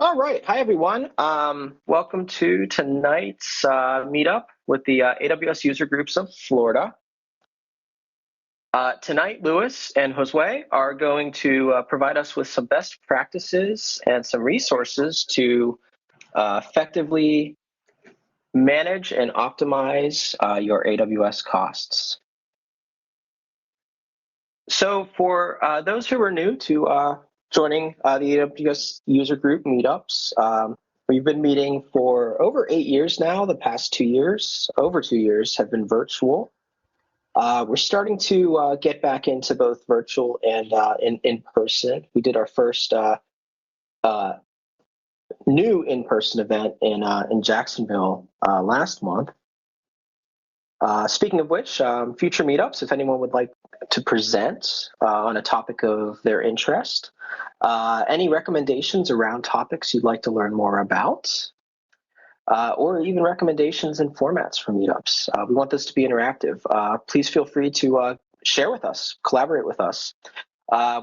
All right. Hi, everyone. Welcome to tonight's meetup with the AWS user groups of Florida. Tonight, Lewis and Josue are going to provide us with some best practices and some resources to effectively manage and optimize your AWS costs. So for those who are new to joining the AWS user group meetups, we've been meeting for over 8 years now. The past 2 years, over 2 years, have been virtual. We're starting to get back into both virtual and in person. We did our first new in-person event in Jacksonville last month. Speaking of which, future meetups, if anyone would like to present on a topic of their interest, any recommendations around topics you'd like to learn more about, or even recommendations and formats for meetups. We want this to be interactive. Please feel free to share with us, collaborate with us.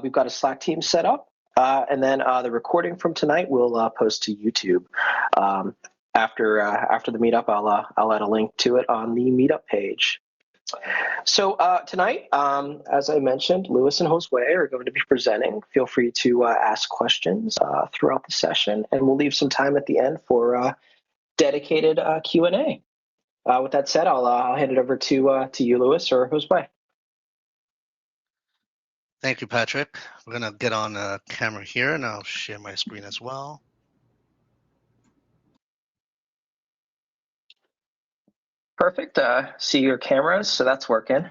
We've got a Slack team set up, and then the recording from tonight we'll post to YouTube. After the meetup, I'll add a link to it on the meetup page. So tonight, as I mentioned, Lewis and Josue are going to be presenting. Feel free to ask questions throughout the session, and we'll leave some time at the end for dedicated Q&A. With that said, I'll hand it over to you, Lewis, or Josue. Thank you, Patrick. We're going to get on camera here, and I'll share my screen as well. Perfect. See your cameras, so that's working.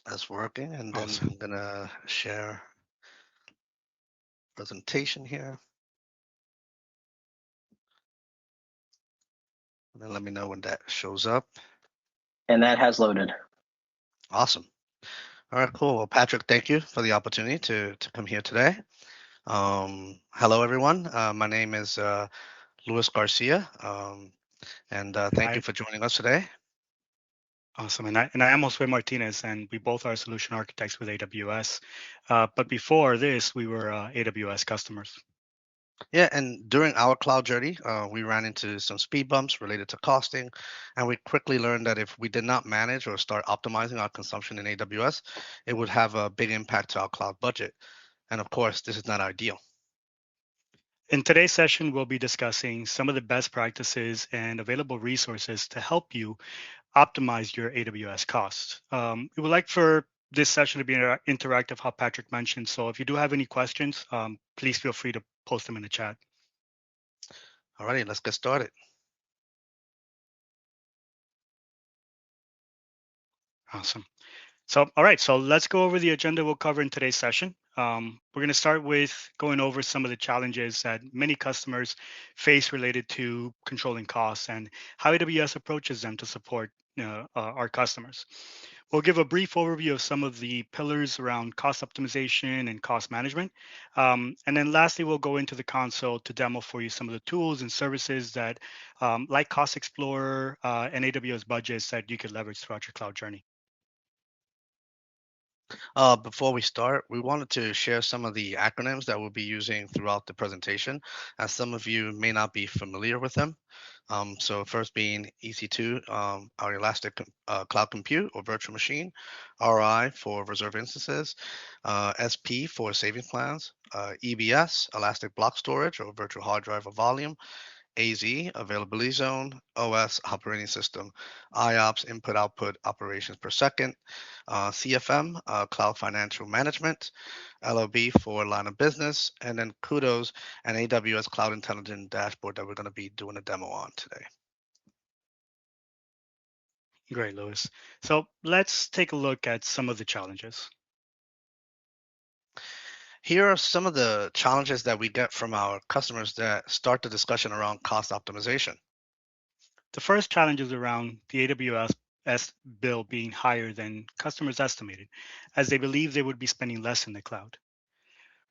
That's working, and then Awesome. I'm going to share presentation here. And then let me know when that shows up. And that has loaded. Awesome. All right, cool. Well, Patrick, thank you for the opportunity to come here today. Hello, everyone. My name is Luis Garcia, and thank you for joining us today. Awesome. And I am Josue Martinez, and we both are solution architects with AWS. But before this, we were AWS customers. Yeah, and during our cloud journey, we ran into some speed bumps related to costing, and we quickly learned that if we did not manage or start optimizing our consumption in AWS, it would have a big impact to our cloud budget. And of course, this is not ideal. In today's session, we'll be discussing some of the best practices and available resources to help you optimize your AWS costs. We would like for this session to be interactive, how Patrick mentioned. So if you do have any questions, please feel free to post them in the chat. All righty, let's get started. Awesome. So, all right, so let's go over the agenda we'll cover in today's session. We're going to start with going over some of the challenges that many customers face related to controlling costs and how AWS approaches them to support our customers. We'll give a brief overview of some of the pillars around cost optimization and cost management. And then lastly, we'll go into the console to demo for you some of the tools and services that, like Cost Explorer and AWS budgets, that you could leverage throughout your cloud journey. Before we start, we wanted to share some of the acronyms that we'll be using throughout the presentation, as some of you may not be familiar with them. So first being EC2, our Elastic Cloud Compute or virtual machine, RI for reserved instances, SP for savings plans, EBS, Elastic Block Storage or virtual hard drive or volume, AZ, availability zone, OS, operating system, IOPS, input output operations per second, CFM, cloud financial management, LOB for line of business, and then Kudos and AWS Cloud Intelligence Dashboard that we're going to be doing a demo on today. Great, Lewis. So let's take a look at some of the challenges. Here are some of the challenges that we get from our customers that start the discussion around cost optimization. The first challenge is around the AWS bill being higher than customers estimated, as they believe they would be spending less in the cloud.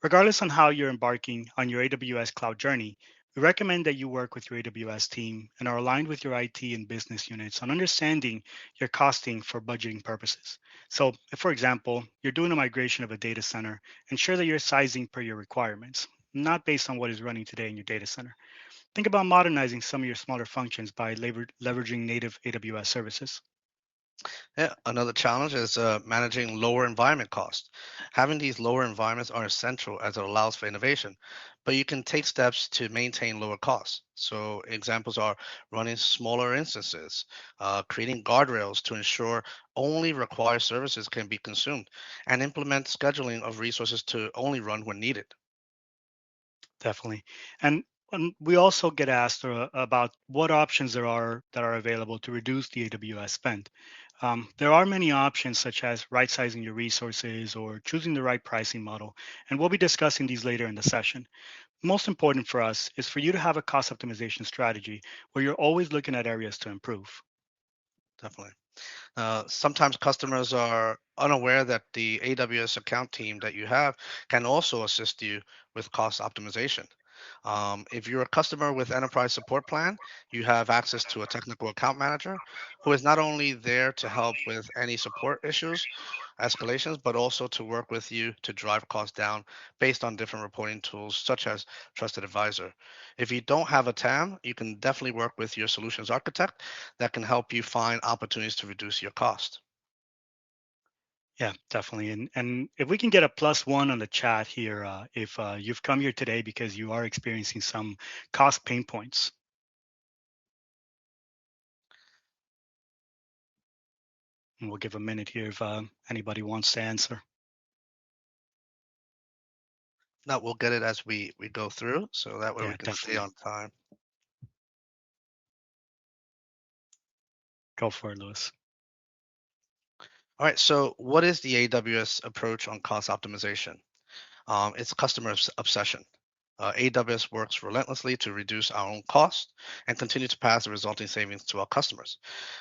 Regardless on how you're embarking on your AWS cloud journey, we recommend that you work with your AWS team and are aligned with your IT and business units on understanding your costing for budgeting purposes. So if, for example, you're doing a migration of a data center, ensure that you're sizing per your requirements. not based on what is running today in your data center. Think about modernizing some of your smaller functions by leveraging native AWS services. Yeah, another challenge is managing lower environment costs. Having these lower environments are essential as it allows for innovation, but you can take steps to maintain lower costs. So examples are running smaller instances, creating guardrails to ensure only required services can be consumed, and implement scheduling of resources to only run when needed. Definitely. And we also get asked about what options there are that are available to reduce the AWS spend. There are many options such as right-sizing your resources or choosing the right pricing model, and we'll be discussing these later in the session. Most important for us is for you to have a cost optimization strategy where you're always looking at areas to improve. Definitely. Sometimes customers are unaware that the AWS account team that you have can also assist you with cost optimization. If you're a customer with enterprise support plan, you have access to a technical account manager who is not only there to help with any support issues, escalations, but also to work with you to drive costs down based on different reporting tools such as Trusted Advisor. If you don't have a TAM, you can definitely work with your solutions architect that can help you find opportunities to reduce your cost. Yeah, definitely. And if we can get a +1 on the chat here, if you've come here today because you are experiencing some cost pain points. And we'll give a minute here if anybody wants to answer. Now we'll get it as we go through, so that way Yeah, we can stay definitely. on time. Go for it, Lewis. All right, so what is the AWS approach on cost optimization? It's customer obsession. AWS works relentlessly to reduce our own costs and continue to pass the resulting savings to our customers.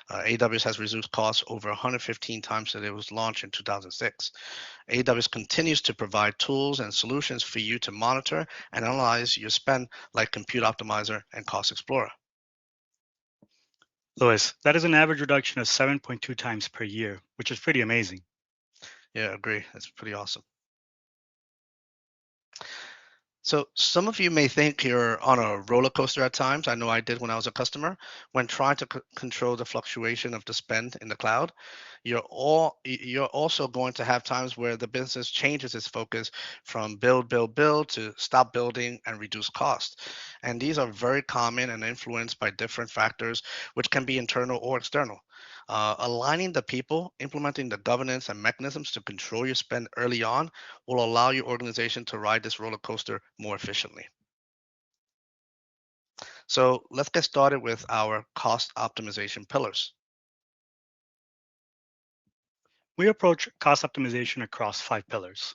AWS has reduced costs over 115 times since it was launched in 2006. AWS continues to provide tools and solutions for you to monitor and analyze your spend, like Compute Optimizer and Cost Explorer. Lewis, that is an average reduction of 7.2 times per year, which is pretty amazing. Yeah, I agree. That's pretty awesome. So some of you may think you're on a roller coaster at times. I know I did when I was a customer. When trying to control the fluctuation of the spend in the cloud, you're also going to have times where the business changes its focus from build to stop building and reduce cost. And these are very common and influenced by different factors, which can be internal or external. Aligning the people, implementing the governance and mechanisms to control your spend early on will allow your organization to ride this roller coaster more efficiently. So let's get started with our cost optimization pillars. We approach cost optimization across 5 pillars.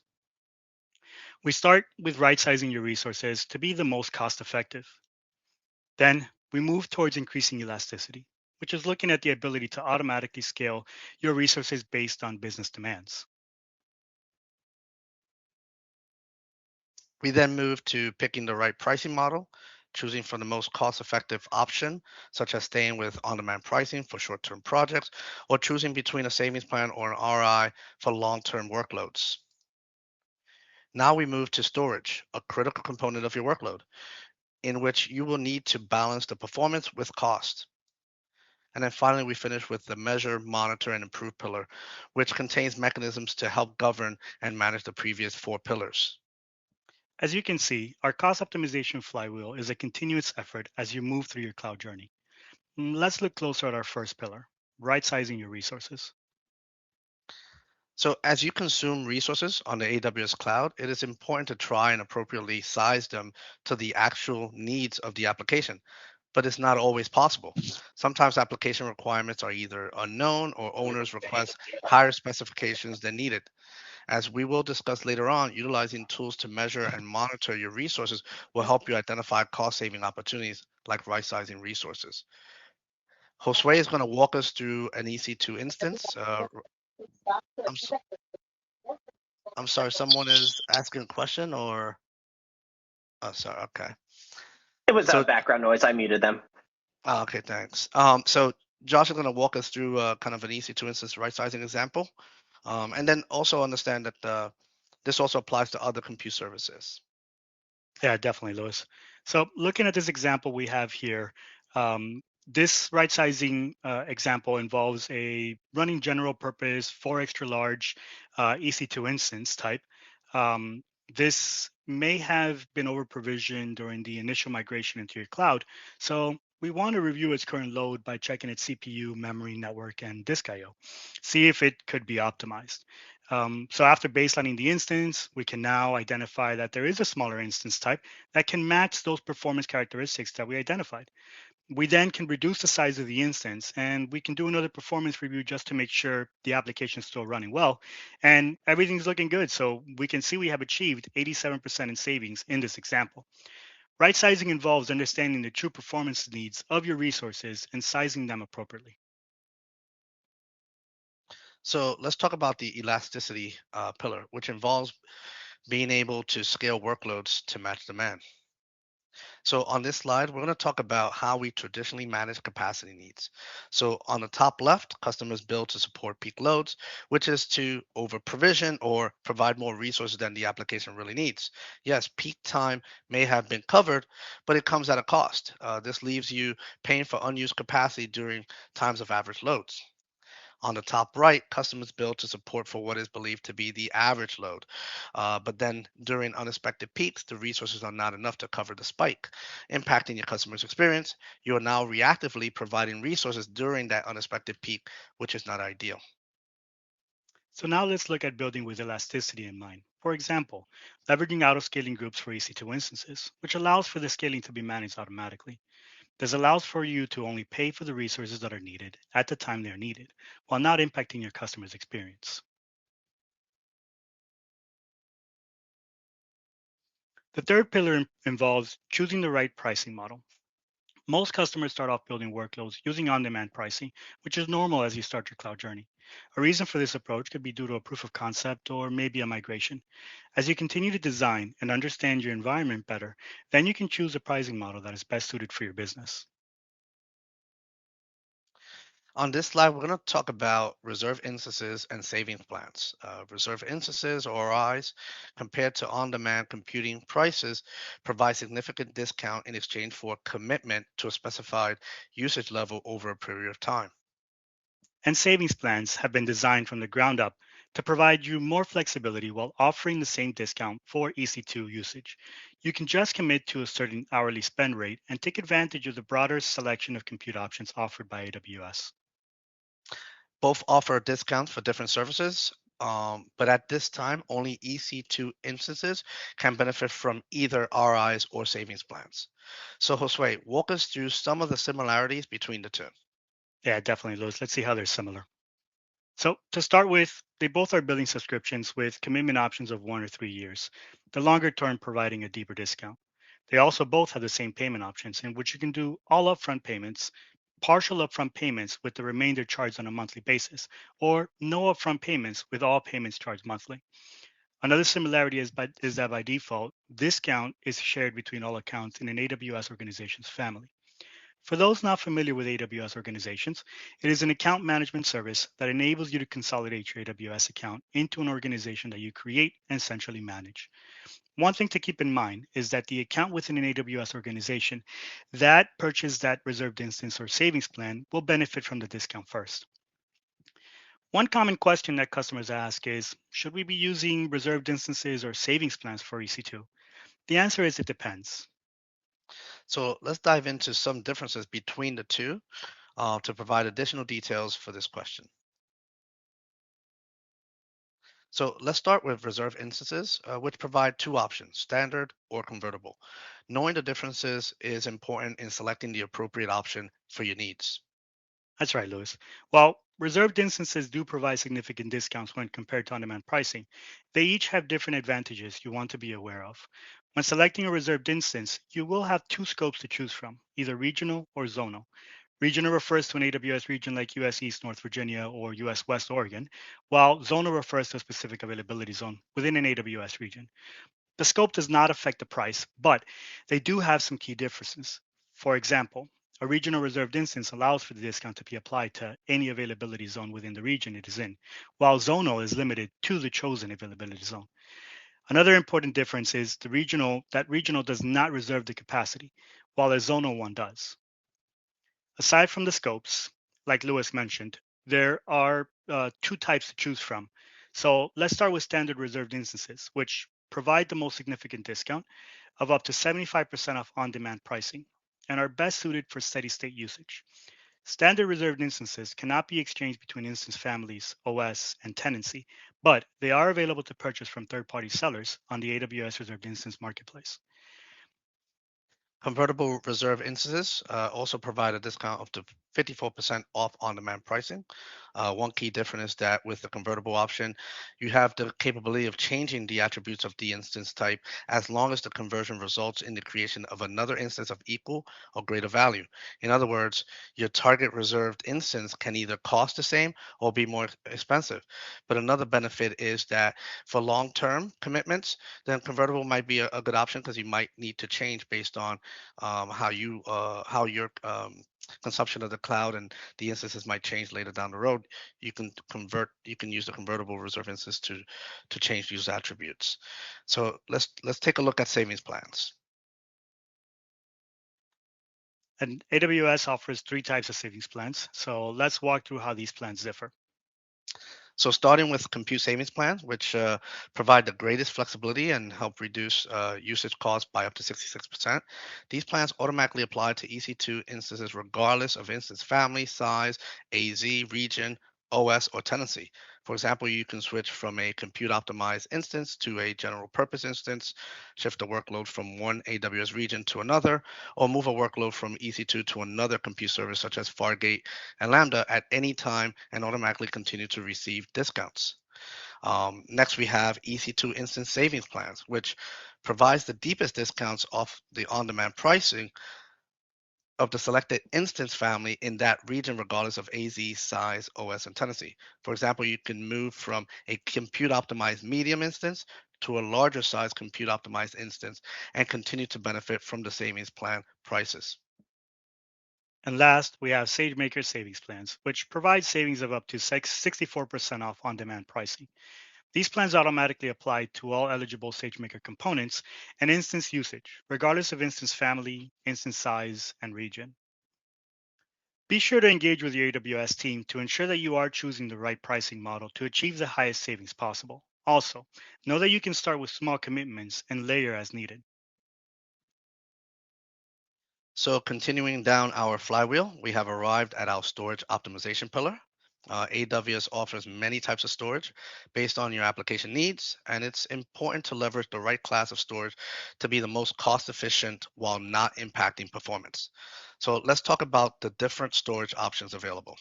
We start with right-sizing your resources to be the most cost-effective. Then we move towards increasing elasticity, which is looking at the ability to automatically scale your resources based on business demands. We then move to picking the right pricing model, choosing from the most cost-effective option, such as staying with on-demand pricing for short-term projects, or choosing between a savings plan or an RI for long-term workloads. Now we move to storage, a critical component of your workload, in which you will need to balance the performance with cost. And then finally, we finish with the measure, monitor, and improve pillar, which contains mechanisms to help govern and manage the previous 4 pillars. As you can see, our cost optimization flywheel is a continuous effort as you move through your cloud journey. Let's look closer at our first pillar, right-sizing your resources. So as you consume resources on the AWS cloud, it is important to try and appropriately size them to the actual needs of the application, but it's not always possible. Sometimes application requirements are either unknown or owners request higher specifications than needed. As we will discuss later on, utilizing tools to measure and monitor your resources will help you identify cost-saving opportunities like right-sizing resources. Josue is going to walk us through an EC2 instance. I'm, s- I'm sorry, someone is asking a question or? Oh, sorry, okay. It was So, background noise. I muted them. okay, thanks. So Josh is going to walk us through kind of an EC2 instance right-sizing example, and then also understand that this also applies to other compute services. Yeah, definitely, Lewis. So looking at this example we have here, this right sizing example involves a running general purpose 4 extra large EC2 instance type. Um, this may have been over provisioned during the initial migration into your cloud. So we want to review its current load by checking its CPU, memory, network, and disk I/O. See if it could be optimized. So after baselining the instance, we can now identify that there is a smaller instance type that can match those performance characteristics that we identified. We then can reduce the size of the instance and we can do another performance review just to make sure the application is still running well and everything's looking good. So we can see we have achieved 87% in savings in this example. Right sizing involves understanding the true performance needs of your resources and sizing them appropriately. So let's talk about the elasticity pillar, which involves being able to scale workloads to match demand. So on this slide, we're going to talk about how we traditionally manage capacity needs. So on the top left, customers build to support peak loads, which is to over provision or provide more resources than the application really needs. Yes, peak time may have been covered, but it comes at a cost. This leaves you paying for unused capacity during times of average loads. On the top right, customers build to support for what is believed to be the average load. But then during unexpected peaks, the resources are not enough to cover the spike, impacting your customer's experience. You are now reactively providing resources during that unexpected peak, which is not ideal. So now let's look at building with elasticity in mind. For example, leveraging auto-scaling groups for EC2 instances, which allows for the scaling to be managed automatically. This allows for you to only pay for the resources that are needed at the time they are needed, while not impacting your customer's experience. The third pillar involves choosing the right pricing model. Most customers start off building workloads using on-demand pricing, which is normal as you start your cloud journey. A reason for this approach could be due to a proof of concept or maybe a migration. As you continue to design and understand your environment better, then you can choose a pricing model that is best suited for your business. On this slide, we're going to talk about reserve instances and savings plans. Reserve instances, or RIs, compared to on-demand computing prices, provide significant discount in exchange for a commitment to a specified usage level over a period of time. And savings plans have been designed from the ground up to provide you more flexibility while offering the same discount for EC2 usage. You can just commit to a certain hourly spend rate and take advantage of the broader selection of compute options offered by AWS. Both offer discounts for different services, but at this time, only EC2 instances can benefit from either RIs or savings plans. So, Josue, walk us through some of the similarities between the two. Yeah, definitely, Lewis. Let's see how they're similar. So to start with, they both are billing subscriptions with commitment options of 1 or 3 years, the longer term providing a deeper discount. They also both have the same payment options in which you can do all upfront payments, partial upfront payments with the remainder charged on a monthly basis, or no upfront payments with all payments charged monthly. Another similarity is that by default, discount is shared between all accounts in an AWS organization's family. For those not familiar with AWS organizations, it is an account management service that enables you to consolidate your AWS account into an organization that you create and centrally manage. One thing to keep in mind is that the account within an AWS organization that purchased that reserved instance or savings plan will benefit from the discount first. One common question that customers ask is, should we be using reserved instances or savings plans for EC2? The answer is it depends. So, let's dive into some differences between the two to provide additional details for this question. So let's start with reserve instances, which provide two options, standard or convertible. Knowing the differences is important in selecting the appropriate option for your needs. That's right, Lewis. While reserved instances do provide significant discounts when compared to on-demand pricing, they each have different advantages you want to be aware of. When selecting a reserved instance, you will have two scopes to choose from, either regional or zonal. Regional refers to an AWS region like US East North Virginia or US West Oregon, while zonal refers to a specific availability zone within an AWS region. The scope does not affect the price, but they do have some key differences. For example, a regional reserved instance allows for the discount to be applied to any availability zone within the region it is in, while zonal is limited to the chosen availability zone. Another important difference is that regional does not reserve the capacity, while a zonal one does. Aside from the scopes, like Lewis mentioned, there are two types to choose from. So let's start with standard reserved instances, which provide the most significant discount of up to 75% off on-demand pricing and are best suited for steady state usage. Standard reserved instances cannot be exchanged between instance families, OS, and tenancy, but they are available to purchase from third-party sellers on the AWS Reserved Instance Marketplace. Convertible reserve instances also provide a discount up to 54% off on-demand pricing. One key difference is that with the convertible option, you have the capability of changing the attributes of the instance type as long as the conversion results in the creation of another instance of equal or greater value. In other words, your target reserved instance can either cost the same or be more expensive. But another benefit is that for long-term commitments, then convertible might be a good option because you might need to change based on how your consumption of the cloud and the instances might change later down the road. You can use the convertible reserve instance to change these attributes. So let's take a look at savings plans. And AWS offers three types of savings plans. So let's walk through how these plans differ. So starting with compute savings plans, which provide the greatest flexibility and help reduce usage costs by up to 66%. These plans automatically apply to EC2 instances regardless of instance family, size, AZ, region, OS, or tenancy. For example, you can switch from a compute optimized instance to a general purpose instance, shift a workload from one AWS region to another, or move a workload from EC2 to another compute service such as Fargate and Lambda at any time and automatically continue to receive discounts. Next, we have EC2 Instance Savings Plans, which provides the deepest discounts off the on-demand pricing of the selected instance family in that region, regardless of AZ, size, OS, and tenancy. For example, you can move from a compute optimized medium instance to a larger size compute optimized instance and continue to benefit from the savings plan prices. And last, we have SageMaker Savings Plans, which provide savings of up to 64% off on-demand pricing. These plans automatically apply to all eligible SageMaker components and instance usage, regardless of instance family, instance size, and region. Be sure to engage with your AWS team to ensure that you are choosing the right pricing model to achieve the highest savings possible. Also, know that you can start with small commitments and layer as needed. So continuing down our flywheel, we have arrived at our storage optimization pillar. AWS offers many types of storage based on your application needs, and it's important to leverage the right class of storage to be the most cost efficient while not impacting performance. So let's talk about the different storage options available.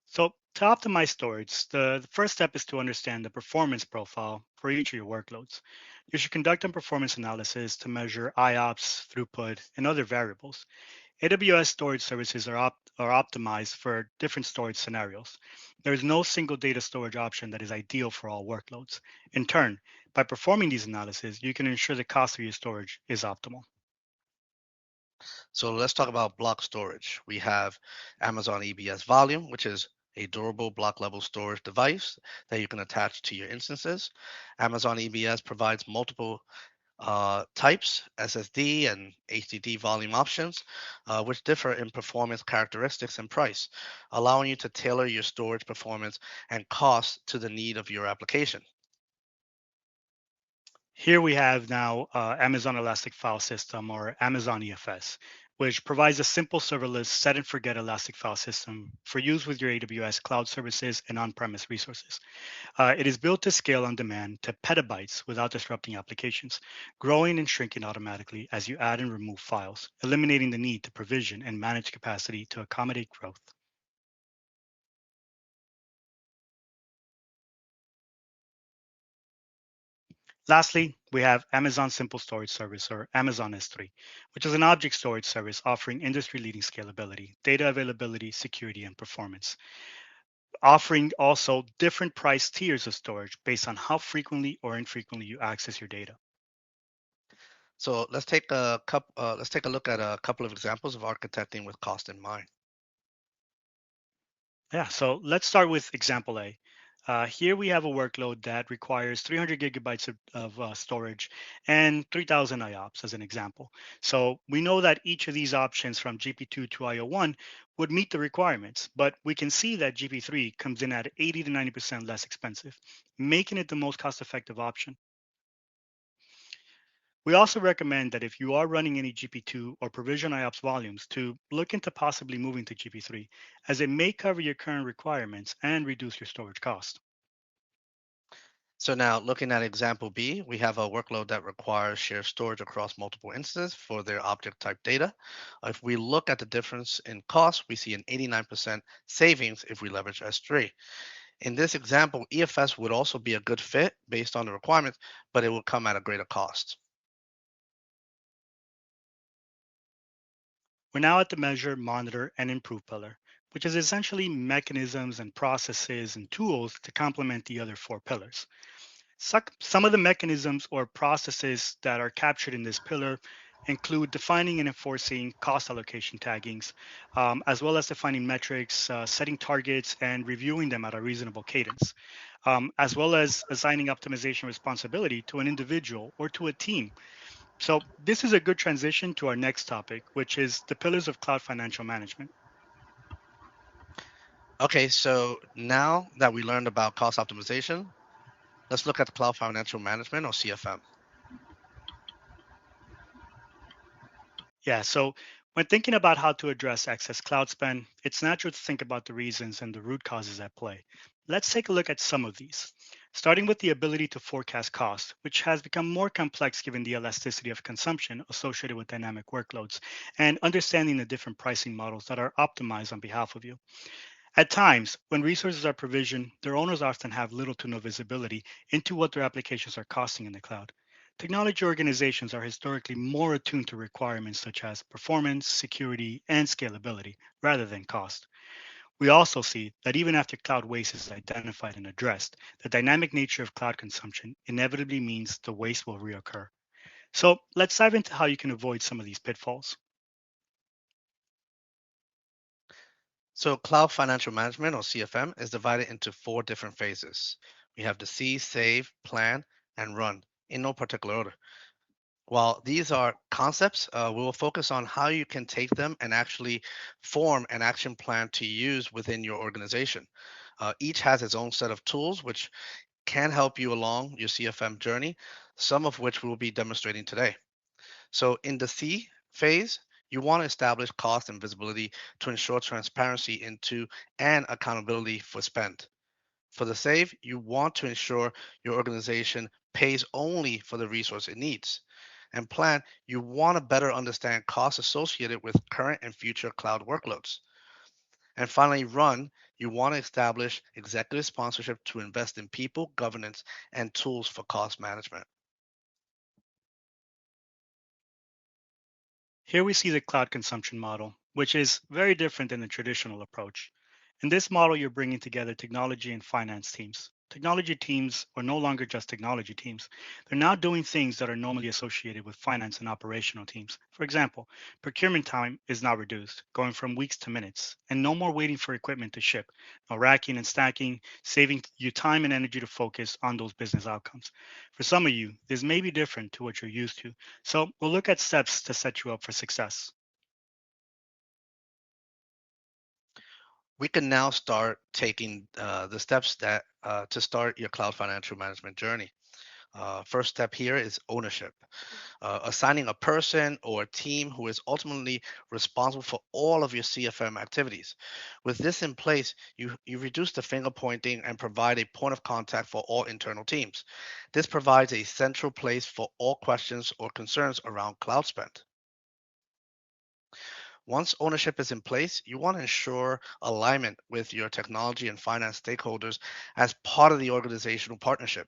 So to optimize storage, the first step is to understand the performance profile for each of your workloads. You should conduct a performance analysis to measure IOPS, throughput, and other variables. AWS storage services are optimized for different storage scenarios. There is no single data storage option that is ideal for all workloads. In turn, by performing these analyses, you can ensure the cost of your storage is optimal. So let's talk about block storage. We have Amazon EBS Volume, which is a durable block level storage device that you can attach to your instances. Amazon EBS provides multiple types, SSD and HDD volume options, which differ in performance characteristics and price, allowing you to tailor your storage performance and cost to the need of your application. Here we have now Amazon Elastic File System, or Amazon EFS, which provides a simple serverless set and forget Elastic File System for use with your AWS cloud services and on-premise resources. It is built to scale on demand to petabytes without disrupting applications, growing and shrinking automatically as you add and remove files, eliminating the need to provision and manage capacity to accommodate growth. Lastly, we have Amazon Simple Storage Service, or Amazon S3, which is an object storage service offering industry-leading scalability, data availability, security, and performance, offering also different price tiers of storage based on how frequently or infrequently you access your data. So let's take a look at a couple of examples of architecting with cost in mind. Yeah, so let's start with example A. Here we have a workload that requires 300 gigabytes of storage and 3000 IOPS as an example. So we know that each of these options from GP2 to IO1 would meet the requirements, but we can see that GP3 comes in at 80 to 90% less expensive, making it the most cost-effective option. We also recommend that if you are running any GP2 or provision IOPS volumes to look into possibly moving to GP3, as it may cover your current requirements and reduce your storage cost. So now looking at example B, we have a workload that requires shared storage across multiple instances for their object type data. If we look at the difference in cost, we see an 89% savings if we leverage S3. In this example, EFS would also be a good fit based on the requirements, but it will come at a greater cost. We're now at the measure, monitor, and improve pillar, which is essentially mechanisms and processes and tools to complement the other four pillars. Some of the mechanisms or processes that are captured in this pillar include defining and enforcing cost allocation taggings, as well as defining metrics, setting targets, and reviewing them at a reasonable cadence, as well as assigning optimization responsibility to an individual or to a team. So this is a good transition to our next topic, which is the pillars of cloud financial management. Okay, so now that we learned about cost optimization, let's look at the cloud financial management or CFM. Yeah, so when thinking about how to address excess cloud spend, it's natural to think about the reasons and the root causes at play. Let's take a look at some of these, starting with the ability to forecast cost, which has become more complex given the elasticity of consumption associated with dynamic workloads, and understanding the different pricing models that are optimized on behalf of you. At times, when resources are provisioned, their owners often have little to no visibility into what their applications are costing in the cloud. Technology organizations are historically more attuned to requirements such as performance, security, and scalability rather than cost. We also see that even after cloud waste is identified and addressed, the dynamic nature of cloud consumption inevitably means the waste will reoccur. So let's dive into how you can avoid some of these pitfalls. So cloud financial management or CFM is divided into four different phases. We have the see, save, plan, and run in no particular order. While these are concepts, we will focus on how you can take them and actually form an action plan to use within your organization. Each has its own set of tools which can help you along your CFM journey, some of which we will be demonstrating today. So in the C phase, you want to establish cost and visibility to ensure transparency into and accountability for spend. For the save, you want to ensure your organization pays only for the resource it needs. And plan, you want to better understand costs associated with current and future cloud workloads. And finally, run, you want to establish executive sponsorship to invest in people, governance, and tools for cost management. Here we see the cloud consumption model, which is very different than the traditional approach. In this model, you're bringing together technology and finance teams. Technology teams are no longer just technology teams. They're now doing things that are normally associated with finance and operational teams. For example, procurement time is now reduced, going from weeks to minutes, and no more waiting for equipment to ship. No racking and stacking, saving you time and energy to focus on those business outcomes. For some of you, this may be different to what you're used to. So we'll look at steps to set you up for success. We can now start taking the steps that to start your cloud financial management journey. First step here is ownership, assigning a person or a team who is ultimately responsible for all of your CFM activities. With this in place, you reduce the finger pointing and provide a point of contact for all internal teams. This provides a central place for all questions or concerns around cloud spend. Once ownership is in place, you want to ensure alignment with your technology and finance stakeholders as part of the organizational partnership.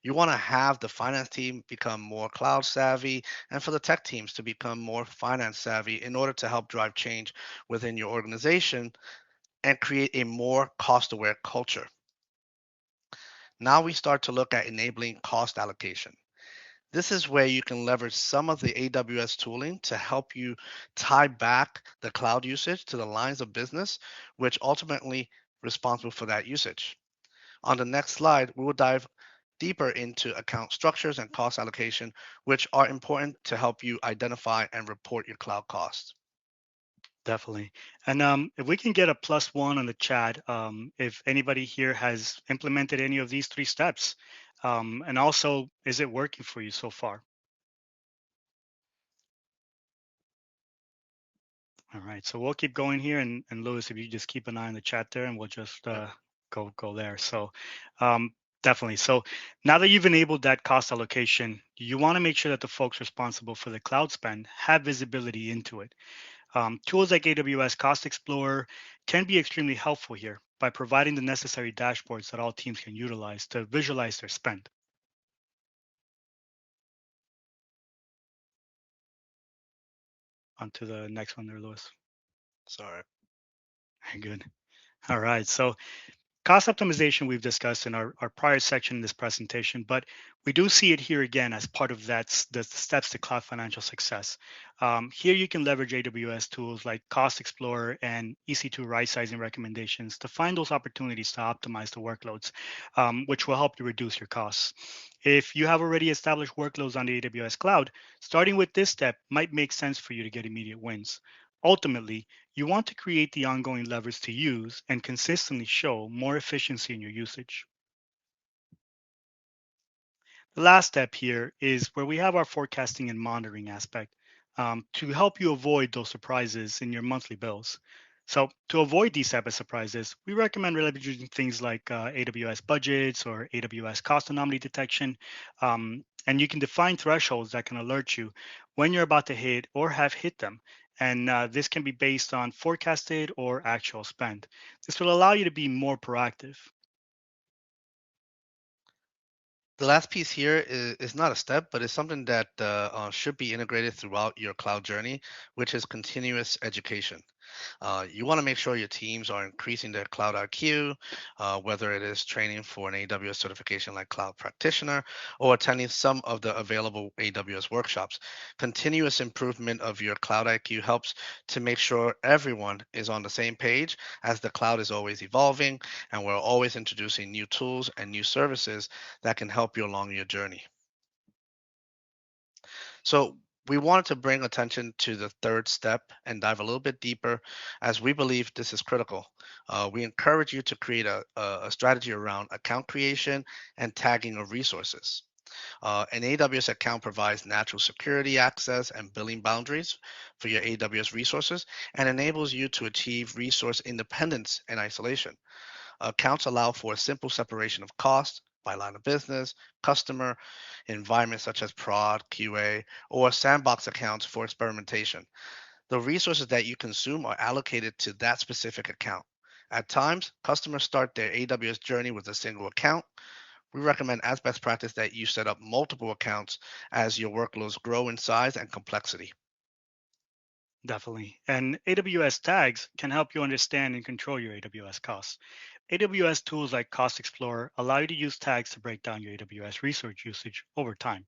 You want to have the finance team become more cloud savvy and for the tech teams to become more finance savvy in order to help drive change within your organization and create a more cost aware culture. Now we start to look at enabling cost allocation. This is where you can leverage some of the AWS tooling to help you tie back the cloud usage to the lines of business, which ultimately responsible for that usage. On the next slide, we will dive deeper into account structures and cost allocation, which are important to help you identify and report your cloud costs. Definitely. And if we can get a +1 on the chat, if anybody here has implemented any of these 3 steps, and also, is it working for you so far? All right, so we'll keep going here, and Louis, if you just keep an eye on the chat there, and we'll just go there. So definitely. So now that you've enabled that cost allocation, you want to make sure that the folks responsible for the cloud spend have visibility into it. Tools like AWS Cost Explorer can be extremely helpful here by providing the necessary dashboards that all teams can utilize to visualize their spend. On to the next one there, Louis. Sorry. Good. All right. So cost optimization we've discussed in our prior section in this presentation, but we do see it here again as part of the steps to cloud financial success. Here you can leverage AWS tools like Cost Explorer and EC2 Rightsizing recommendations to find those opportunities to optimize the workloads, which will help you reduce your costs. If you have already established workloads on the AWS cloud, starting with this step might make sense for you to get immediate wins. Ultimately, you want to create the ongoing levers to use and consistently show more efficiency in your usage. The last step here is where we have our forecasting and monitoring aspect to help you avoid those surprises in your monthly bills. So to avoid these type of surprises, we recommend leveraging things like AWS budgets or AWS cost anomaly detection. And you can define thresholds that can alert you when you're about to hit or have hit them. And this can be based on forecasted or actual spend. This will allow you to be more proactive. The last piece here is not a step, but it's something that should be integrated throughout your cloud journey, which is continuous education. You want to make sure your teams are increasing their cloud IQ, whether it is training for an AWS certification like Cloud Practitioner or attending some of the available AWS workshops. Continuous improvement of your cloud IQ helps to make sure everyone is on the same page as the cloud is always evolving and we're always introducing new tools and new services that can help you along your journey. So we wanted to bring attention to the third step and dive a little bit deeper as we believe this is critical. We encourage you to create a strategy around account creation and tagging of resources. An AWS account provides natural security access and billing boundaries for your AWS resources and enables you to achieve resource independence and isolation. Accounts allow for a simple separation of cost by line of business, customer, environments such as prod, QA, or sandbox accounts for experimentation. The resources that you consume are allocated to that specific account. At times, customers start their AWS journey with a single account. We recommend as best practice that you set up multiple accounts as your workloads grow in size and complexity. Definitely. And AWS tags can help you understand and control your AWS costs. AWS tools like Cost Explorer allow you to use tags to break down your AWS resource usage over time.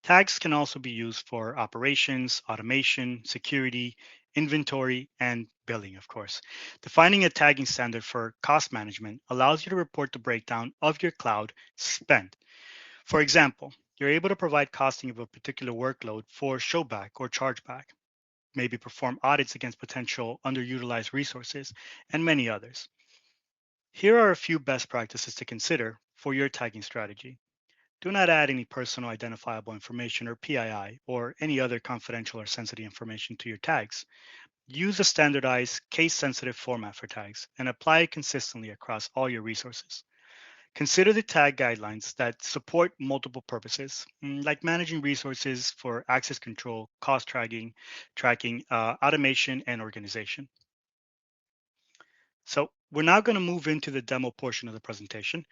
Tags can also be used for operations, automation, security, inventory, and billing, of course. Defining a tagging standard for cost management allows you to report the breakdown of your cloud spend. For example, you're able to provide costing of a particular workload for showback or chargeback, maybe perform audits against potential underutilized resources, and many others. Here are a few best practices to consider for your tagging strategy. Do not add any personal identifiable information or PII or any other confidential or sensitive information to your tags. Use a standardized case-sensitive format for tags and apply it consistently across all your resources. Consider the tag guidelines that support multiple purposes, like managing resources for access control, cost tracking, automation, and organization. So we're now going to move into the demo portion of the presentation,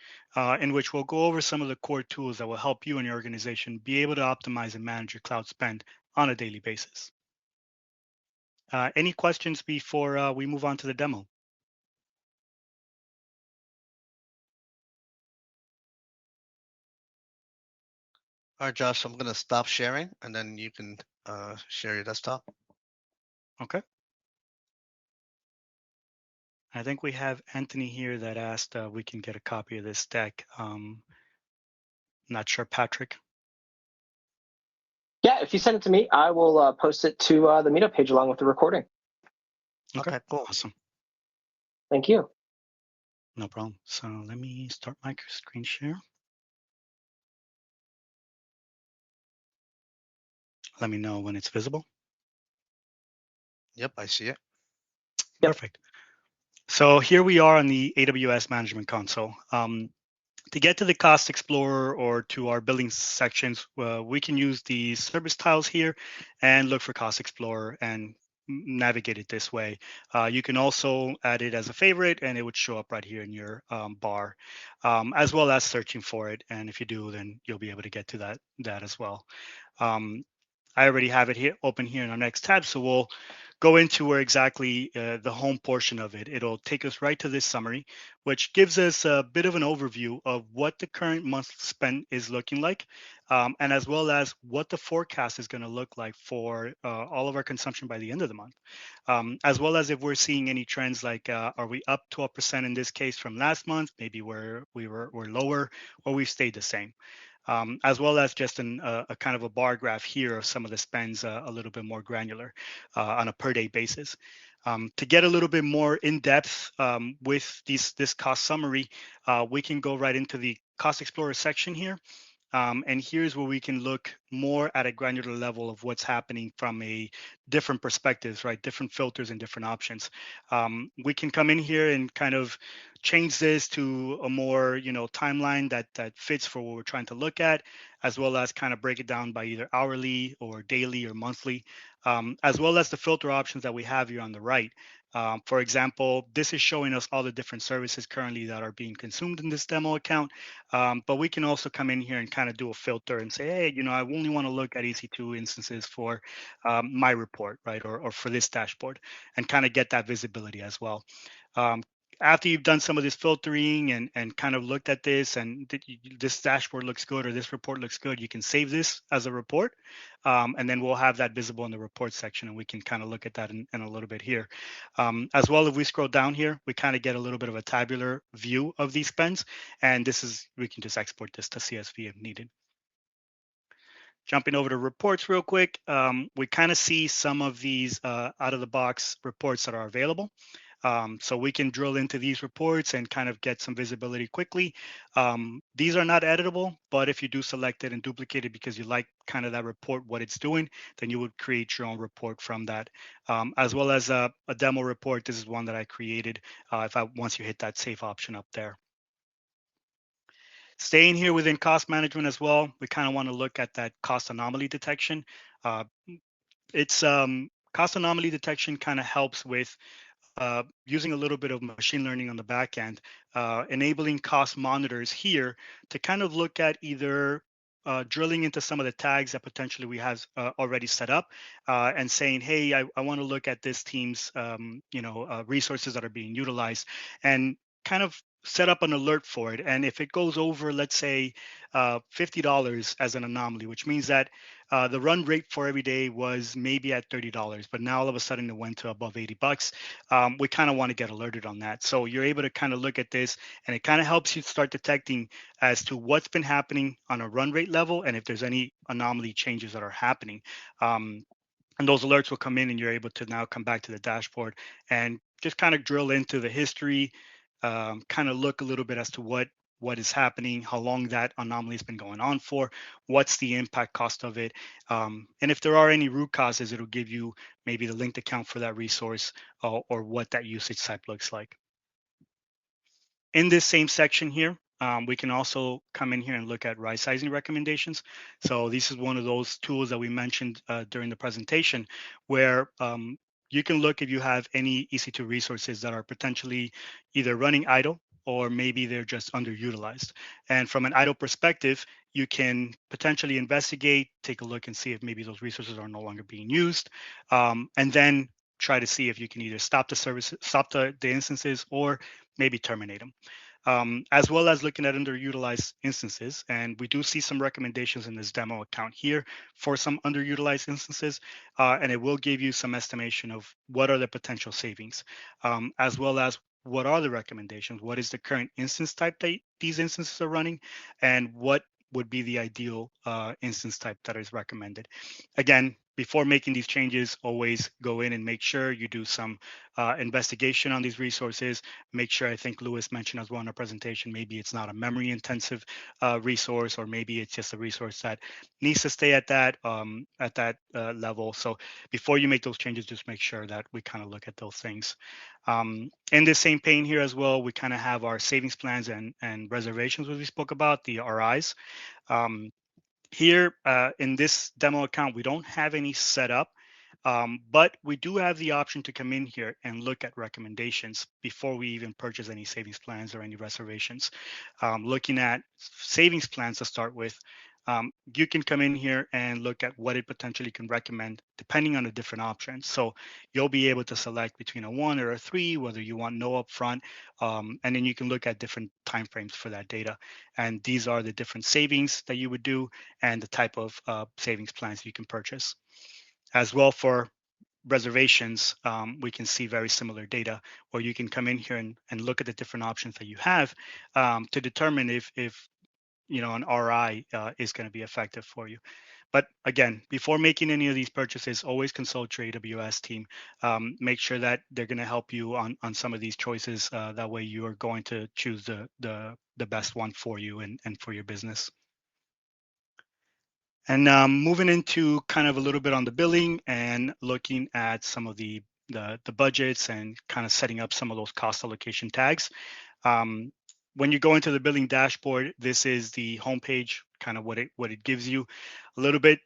in which we'll go over some of the core tools that will help you and your organization be able to optimize and manage your cloud spend on a daily basis. Any questions before we move on to the demo? All right, Josh, I'm going to stop sharing and then you can share your desktop. Okay. I think we have Anthony here that asked we can get a copy of this deck. Not sure, Patrick. Yeah, if you send it to me, I will post it to the meetup page along with the recording. Okay, cool. Awesome. Thank you. No problem. So let me start my screen share. Let me know when it's visible. Yep, I see it. Yep. Perfect. So here we are on the AWS Management Console. To get to the Cost Explorer or to our billing sections, we can use the service tiles here and look for Cost Explorer and navigate it this way. You can also add it as a favorite and it would show up right here in your bar, as well as searching for it. And if you do, then you'll be able to get to that as well. I already have it here open here in our next tab, so we'll go into where exactly the home portion of it. It'll take us right to this summary, which gives us a bit of an overview of what the current month spend is looking like, and as well as what the forecast is going to look like for all of our consumption by the end of the month, as well as if we're seeing any trends like are we up 12% in this case from last month, maybe where we're lower, or we've stayed the same. As well as just a kind of a bar graph here of some of the spends a little bit more granular on a per day basis. To get a little bit more in depth with this cost summary, we can go right into the Cost Explorer section here. And here's where we can look more at a granular level of what's happening from a different perspectives, right? Different filters and different options. We can come in here and kind of change this to a more, timeline that fits for what we're trying to look at, as well as kind of break it down by either hourly or daily or monthly, as well as the filter options that we have here on the right. For example, this is showing us all the different services currently that are being consumed in this demo account. But we can also come in here and kind of do a filter and say, hey, I only want to look at EC2 instances for my report, right? Or for this dashboard, and kind of get that visibility as well. After you've done some of this filtering and kind of looked at this and this dashboard looks good or this report looks good, you can save this as a report. And then we'll have that visible in the report section and we can kind of look at that in a little bit here. As well, if we scroll down here, we kind of get a little bit of a tabular view of these spends. And we can just export this to CSV if needed. Jumping over to reports real quick, we kind of see some of these out of the box reports that are available. So we can drill into these reports and kind of get some visibility quickly. These are not editable, but if you do select it and duplicate it because you like kind of that report, what it's doing, then you would create your own report from that. As well as a demo report, this is one that I created once you hit that save option up there. Staying here within cost management as well, we kind of want to look at that cost anomaly detection. Cost anomaly detection kind of helps with using a little bit of machine learning on the back end, enabling cost monitors here to kind of look at either drilling into some of the tags that potentially we have already set up and saying, hey, I want to look at this team's resources that are being utilized and kind of set up an alert for it. And if it goes over, let's say, $50 as an anomaly, which means that the run rate for every day was maybe at $30, but now all of a sudden it went to above $80. We kind of want to get alerted on that. So you're able to kind of look at this and it kind of helps you start detecting as to what's been happening on a run rate level and if there's any anomaly changes that are happening. And those alerts will come in and you're able to now come back to the dashboard and just kind of drill into the history, kind of look a little bit as to what is happening, how long that anomaly has been going on for, what's the impact cost of it. And if there are any root causes, it'll give you maybe the linked account for that resource or what that usage type looks like. In this same section here, we can also come in here and look at rightsizing recommendations. So this is one of those tools that we mentioned during the presentation where you can look if you have any EC2 resources that are potentially either running idle or maybe they're just underutilized. And from an idle perspective, you can potentially investigate, take a look and see if maybe those resources are no longer being used, and then try to see if you can either stop the service, stop the instances, or maybe terminate them. As well as looking at underutilized instances. And we do see some recommendations in this demo account here for some underutilized instances, and it will give you some estimation of what are the potential savings, as well as what are the recommendations, what is the current instance type that these instances are running, and what would be the ideal instance type that is recommended. Again, before making these changes, always go in and make sure you do some investigation on these resources. Make sure, I think Lewis mentioned as well in our presentation, maybe it's not a memory intensive resource, or maybe it's just a resource that needs to stay at that level. So before you make those changes, just make sure that we kind of look at those things. In the same pane here as well, we kind of have our savings plans and reservations, which we spoke about, the RIs. Here in this demo account, we don't have any set up, but we do have the option to come in here and look at recommendations before we even purchase any savings plans or any reservations. Looking at savings plans to start with, you can come in here and look at what it potentially can recommend depending on the different options. So you'll be able to select between a 1 or a 3, whether you want no upfront, and then you can look at different timeframes for that data. And these are the different savings that you would do and the type of savings plans you can purchase. As well, for reservations, we can see very similar data where you can come in here and look at the different options that you have to determine if an RI is going to be effective for you. But again, before making any of these purchases, always consult your AWS team. Make sure that they're going to help you on some of these choices. That way you are going to choose the best one for you and for your business. And moving into kind of a little bit on the billing and looking at some of the budgets and kind of setting up some of those cost allocation tags. When you go into the billing dashboard, this is the homepage, kind of what it gives you. A little bit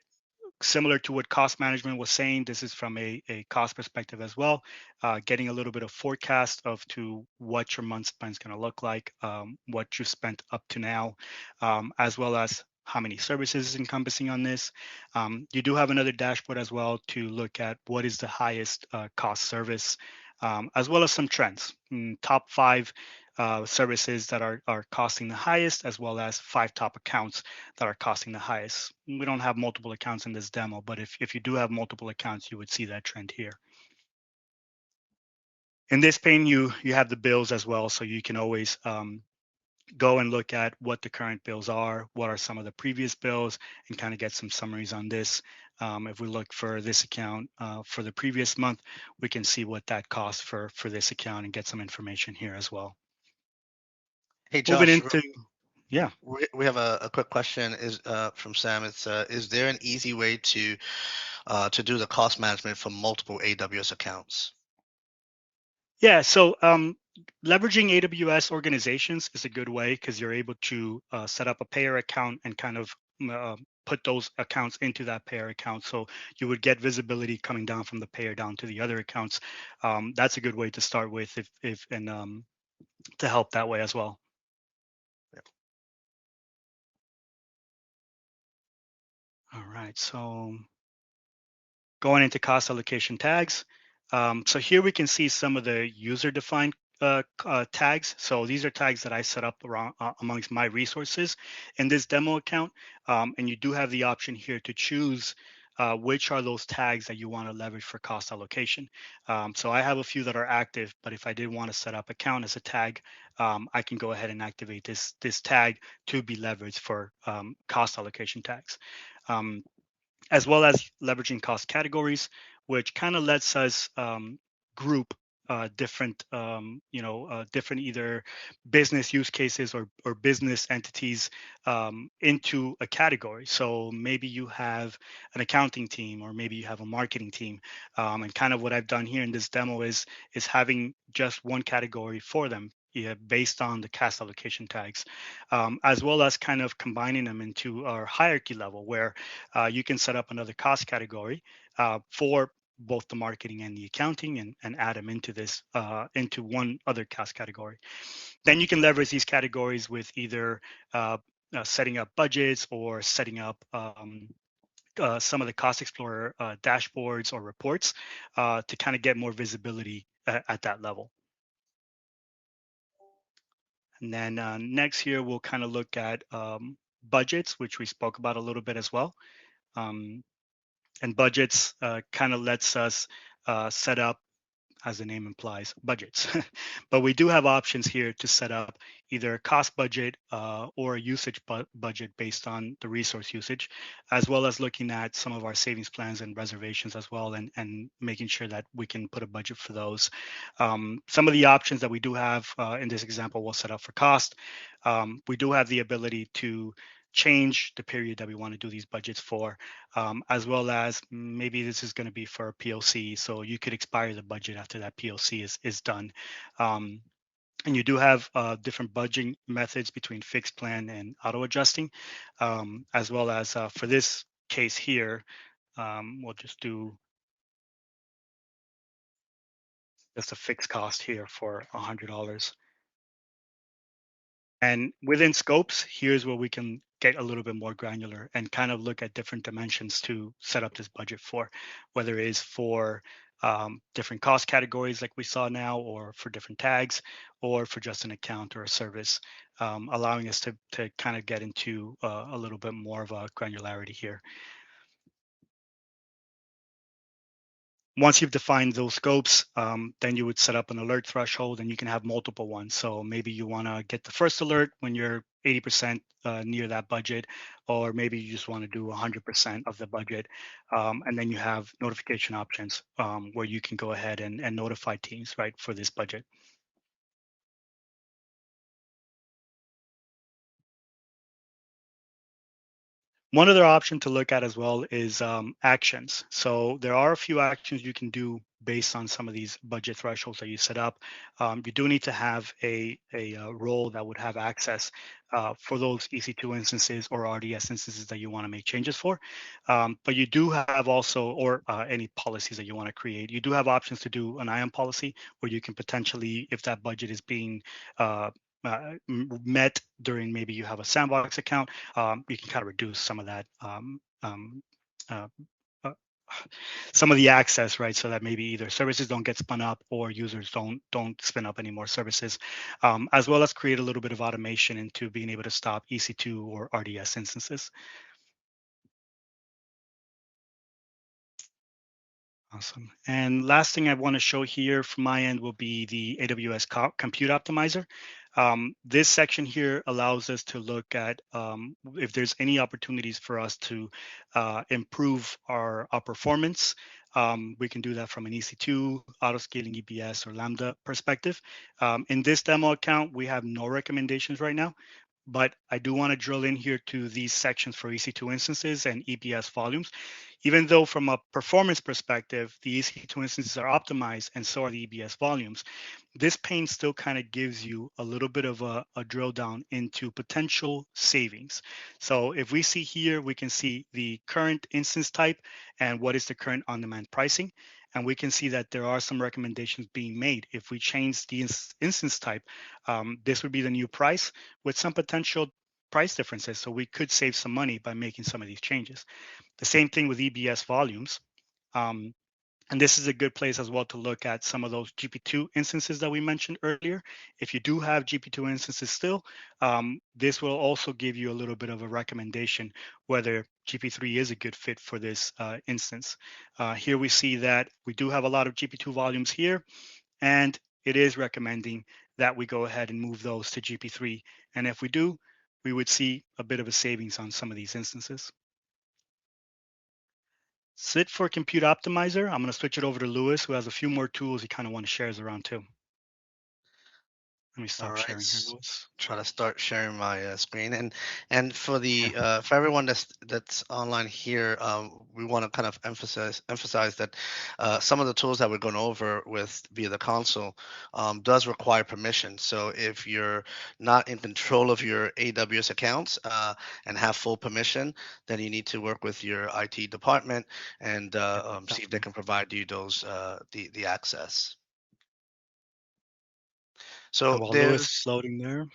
similar to what cost management was saying. This is from a cost perspective as well, getting a little bit of forecast of to what your month spend is going to look like, what you spent up to now, as well as how many services is encompassing on this. You do have another dashboard as well to look at what is the highest cost service, as well as some trends. Top 5 services that are costing the highest, as well as 5 top accounts that are costing the highest. We don't have multiple accounts in this demo, but if you do have multiple accounts, you would see that trend here. In this pane, you have the bills as well, so you can always go and look at what the current bills are, what are some of the previous bills, and kind of get some summaries on this. If we look for this account for the previous month, we can see what that costs for this account and get some information here as well. Hey, Josh, moving into, yeah. We have a quick question is from Sam. It's is there an easy way to do the cost management for multiple AWS accounts? Yeah, so leveraging AWS organizations is a good way because you're able to set up a payer account and kind of put those accounts into that payer account. So you would get visibility coming down from the payer down to the other accounts. That's a good way to start with if to help that way as well. All right, so going into cost allocation tags. So here we can see some of the user-defined tags. So these are tags that I set up around amongst my resources in this demo account. And you do have the option here to choose which are those tags that you want to leverage for cost allocation. So I have a few that are active, but if I did want to set up account as a tag, I can go ahead and activate this tag to be leveraged for cost allocation tags. As well as leveraging cost categories, which kind of lets us group different, different either business use cases or business entities into a category. So maybe you have an accounting team, or maybe you have a marketing team, and kind of what I've done here in this demo is having just one category for them. Yeah, based on the cost allocation tags, as well as kind of combining them into our hierarchy level where you can set up another cost category for both the marketing and the accounting and add them into this, into one other cost category. Then you can leverage these categories with either setting up budgets or setting up some of the Cost Explorer dashboards or reports to kind of get more visibility at that level. And then next here, we'll kind of look at budgets, which we spoke about a little bit as well. And budgets kind of lets us set up as the name implies, budgets. But we do have options here to set up either a cost budget or a usage budget based on the resource usage, as well as looking at some of our savings plans and reservations as well, and making sure that we can put a budget for those. Some of the options that we do have in this example, we'll set up for cost. We do have the ability to change the period that we want to do these budgets for, as well as maybe this is going to be for a POC. So you could expire the budget after that POC is done. And you do have different budgeting methods between fixed plan and auto adjusting, as well as for this case here, we'll just do just a fixed cost here for $100. And within scopes, here's where we can get a little bit more granular and kind of look at different dimensions to set up this budget for, whether it is for different cost categories like we saw now, or for different tags, or for just an account or a service, allowing us to kind of get into a little bit more of a granularity here. Once you've defined those scopes, then you would set up an alert threshold, and you can have multiple ones. So maybe you want to get the first alert when you're 80% near that budget, or maybe you just want to do 100% of the budget. And then you have notification options where you can go ahead and notify teams, right, for this budget. One other option to look at as well is actions. So there are a few actions you can do based on some of these budget thresholds that you set up. You do need to have a role that would have access for those EC2 instances or RDS instances that you want to make changes for. But you do have also, or any policies that you want to create, you do have options to do an IAM policy where you can potentially, if that budget is being met during maybe you have a sandbox account, you can kind of reduce some of that, uh, some of the access, right? So that maybe either services don't get spun up or users don't spin up any more services, as well as create a little bit of automation into being able to stop EC2 or RDS instances. Awesome. And last thing I want to show here from my end will be the AWS Compute Optimizer. This section here allows us to look at if there's any opportunities for us to improve our performance. We can do that from an EC2, auto-scaling EBS, or Lambda perspective. In this demo account, we have no recommendations right now, but I do want to drill in here to these sections for EC2 instances and EBS volumes. Even though from a performance perspective, the EC2 instances are optimized and so are the EBS volumes, this pane still kind of gives you a little bit of a drill down into potential savings. So if we see here, we can see the current instance type and what is the current on-demand pricing. And we can see that there are some recommendations being made. If we change the instance type, this would be the new price with some potential price differences. So we could save some money by making some of these changes. The same thing with EBS volumes. And this is a good place as well to look at some of those GP2 instances that we mentioned earlier. If you do have GP2 instances still, this will also give you a little bit of a recommendation whether GP3 is a good fit for this instance. Here we see that we do have a lot of GP2 volumes here, and it is recommending that we go ahead and move those to GP3. And if we do, we would see a bit of a savings on some of these instances. That's it for Compute Optimizer. I'm going to switch it over to Lewis, who has a few more tools he kind of want to share around too. Let me stop sharing here, Lewis. Try to start sharing my screen, and for the for everyone that's online here, we want to kind of emphasize that some of the tools that we're going over with via the console does require permission. So if you're not in control of your AWS accounts and have full permission, then you need to work with your IT department and see if they can provide you those the access. So while Lewis is loading there.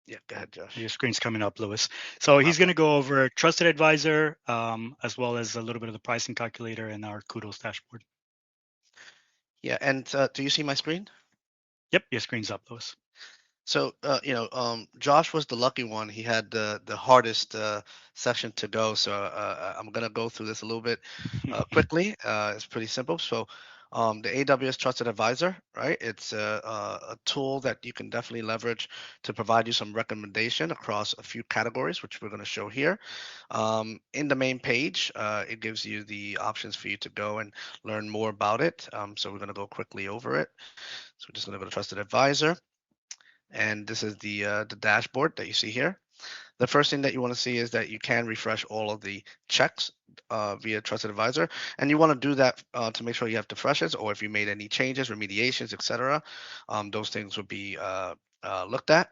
Yeah, go ahead, Josh. Your screen's coming up, Lewis. So he's going to go over Trusted Advisor, as well as a little bit of the pricing calculator and our Kudos dashboard. Yeah, and do you see my screen? Yep, your screen's up, Lewis. So, Josh was the lucky one. He had the hardest section to go. So I'm going to go through this a little bit quickly. It's pretty simple. So The AWS Trusted Advisor, right? It's a tool that you can definitely leverage to provide you some recommendation across a few categories, which we're going to show here. In the main page, it gives you the options for you to go and learn more about it. So we're going to go quickly over it. So we're just going to go to Trusted Advisor, and this is the dashboard that you see here. The first thing that you want to see is that you can refresh all of the checks via Trusted Advisor, and you want to do that to make sure you have refreshes, or if you made any changes, remediations, etc. Those things would be looked at,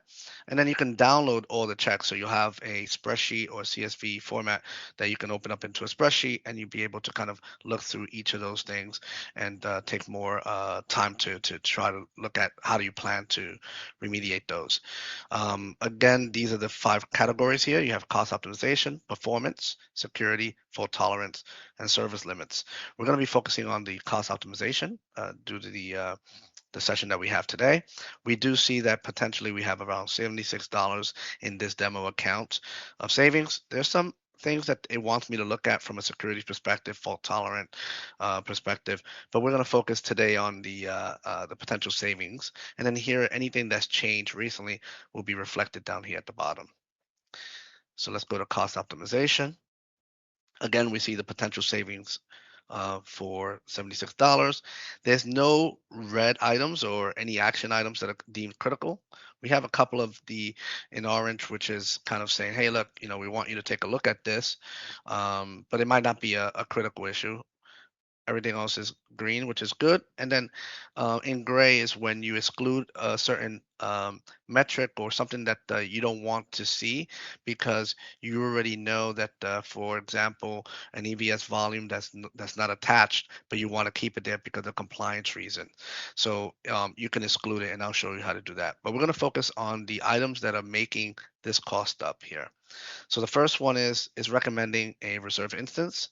and then you can download all the checks. So you'll have a spreadsheet or CSV format that you can open up into a spreadsheet, and you'll be able to kind of look through each of those things and take more time to try to look at how do you plan to remediate those. Again, these are the 5 categories here. You have cost optimization, performance, security, fault tolerance, and service limits. We're going to be focusing on the cost optimization due to the session that we have today. We do see that potentially we have around $76 in this demo account of savings. There's some things that it wants me to look at from a security perspective, fault tolerant perspective, but we're going to focus today on the potential savings. And then here, anything that's changed recently will be reflected down here at the bottom. So let's go to cost optimization. Again, we see the potential savings for $76. There's no red items or any action items that are deemed critical. We have a couple of the in orange, which is kind of saying, hey, look, we want you to take a look at this, but it might not be a critical issue. Everything else is green, which is good. And then in gray is when you exclude a certain metric or something that you don't want to see because you already know that, for example, an EVS volume that's not attached, but you want to keep it there because of compliance reason. So you can exclude it, and I'll show you how to do that. But we're going to focus on the items that are making this cost up here. So the first one is recommending a reserve instance,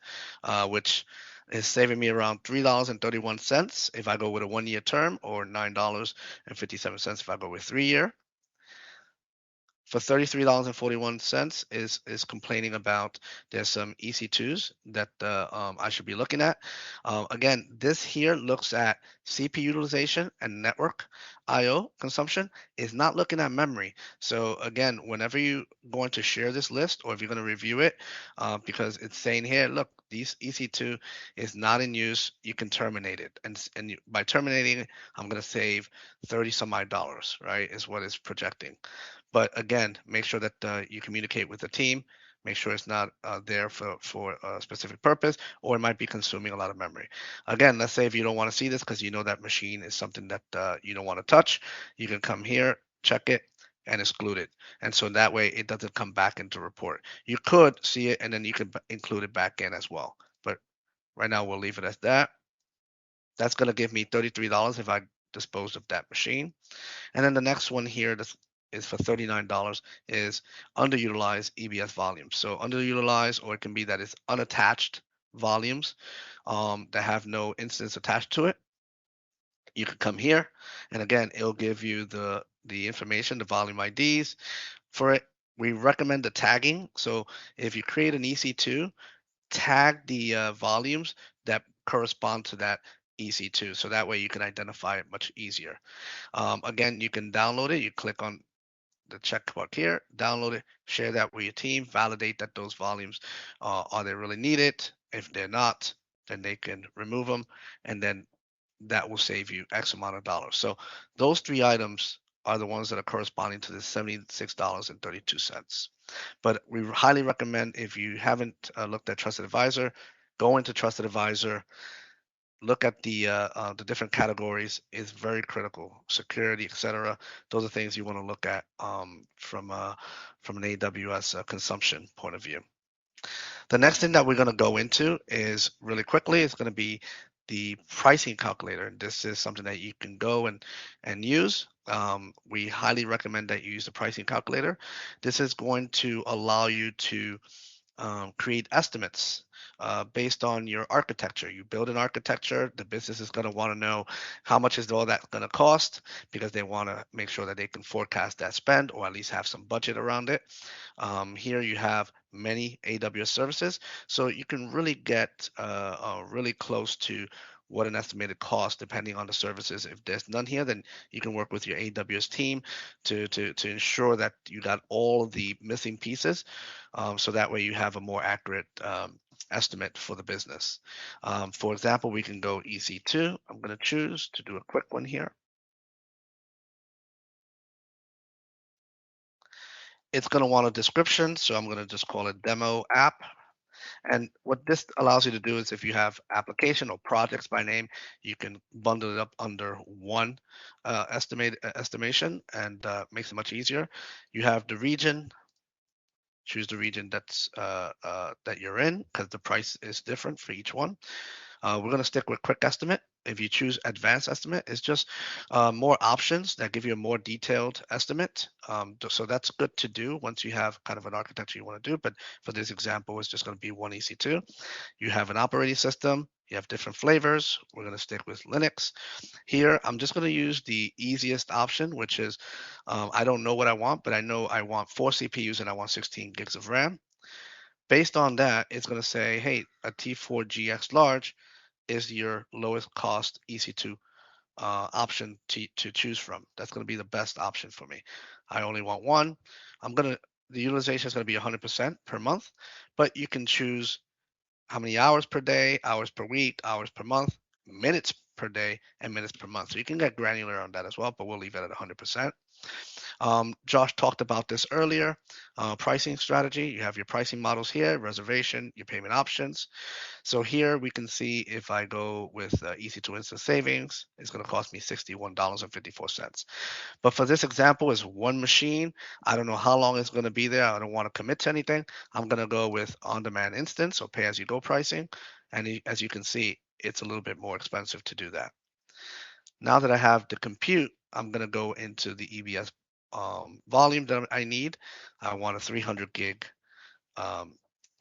which is saving me around $3.31 if I go with a 1-year term, or $9.57 if I go with 3-year. For $33.41 is complaining about there's some EC2s that I should be looking at. Again, this here looks at CPU utilization and network IO consumption, is not looking at memory. So again, whenever you going to share this list, or if you're going to review it, because it's saying here, look, these EC2 is not in use, you can terminate it. And by terminating it, I'm going to save 30 some odd dollars, right, is what it's projecting. But again, make sure that you communicate with the team. Make sure it's not there for a specific purpose, or it might be consuming a lot of memory. Again, let's say if you don't want to see this because you know that machine is something that you don't want to touch, you can come here, check it, and exclude it. And so that way it doesn't come back into report. You could see it and then you could include it back in as well. But right now we'll leave it as that. That's going to give me $33 if I dispose of that machine. And then the next one here is for $39 is underutilized EBS volumes. So underutilized, or it can be that it's unattached volumes that have no instance attached to it. You can come here, and again, it'll give you the information, the volume IDs for it. We recommend the tagging. So if you create an EC2, tag the volumes that correspond to that EC2. So that way you can identify it much easier. Again, you can download it. You click on the checkmark here, download it, share that with your team, validate that those volumes are they really needed. If they're not, then they can remove them, and then that will save you X amount of dollars. So those 3 items are the ones that are corresponding to the $76.32. But we highly recommend, if you haven't looked at Trusted Advisor, go into Trusted Advisor, look at the different categories is very critical. Security, etc. Those are things you want to look at from an AWS consumption point of view. The next thing that we're going to go into is really quickly is going to be the pricing calculator. This is something that you can go and use. We highly recommend that you use the pricing calculator. This is going to allow you to create estimates based on your architecture. You build an architecture, the business is going to want to know how much is all that going to cost, because they want to make sure that they can forecast that spend, or at least have some budget around it. Here you have many AWS services, so you can really get really close to what an estimated cost depending on the services. If there's none here, then you can work with your AWS team to ensure that you got all of the missing pieces, so that way you have a more accurate estimate for the business. For example, we can go EC2. I'm going to choose to do a quick one here. It's going to want a description, so I'm going to just call it demo app. And what this allows you to do is if you have application or projects by name, you can bundle it up under one estimation, and makes it much easier. You have the region. Choose the region that you're in, because the price is different for each one. We're going to stick with quick estimate. If you choose advanced estimate, it's just more options that give you a more detailed estimate. So that's good to do once you have kind of an architecture you want to do. But for this example, it's just going to be one EC2. You have an operating system. You have different flavors. We're going to stick with Linux. Here, I'm just going to use the easiest option, which is I don't know what I want, but I know I want 4 CPUs and I want 16 gigs of RAM. Based on that, it's going to say, hey, a T4GX large is your lowest cost EC2 option to choose from. That's going to be the best option for me. I only want one. The utilization is going to be 100% per month, but you can choose how many hours per day, hours per week, hours per month, minutes per day, and minutes per month. So you can get granular on that as well, but we'll leave it at 100%. Josh talked about this earlier. Pricing strategy. You have your pricing models here, reservation, your payment options. So here we can see if I go with EC2 Instant Savings, it's going to cost me $61.54. But for this example, it's one machine. I don't know how long it's going to be there. I don't want to commit to anything. I'm going to go with on-demand instance or pay-as-you-go pricing. And as you can see, it's a little bit more expensive to do that. Now that I have the compute, I'm going to go into the EBS volume that I need. I want a 300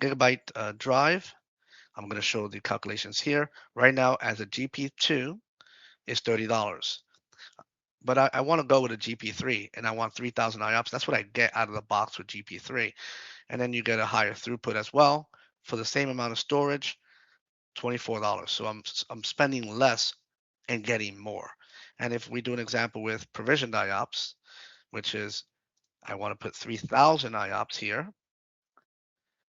gigabyte drive. I'm going to show the calculations here. Right now, as a GP2, is $30. But I want to go with a GP3, and I want 3,000 IOPS. That's what I get out of the box with GP3. And then you get a higher throughput as well. For the same amount of storage, $24. So I'm spending less and getting more. And if we do an example with provisioned IOPS, which is I want to put 3,000 IOPS here,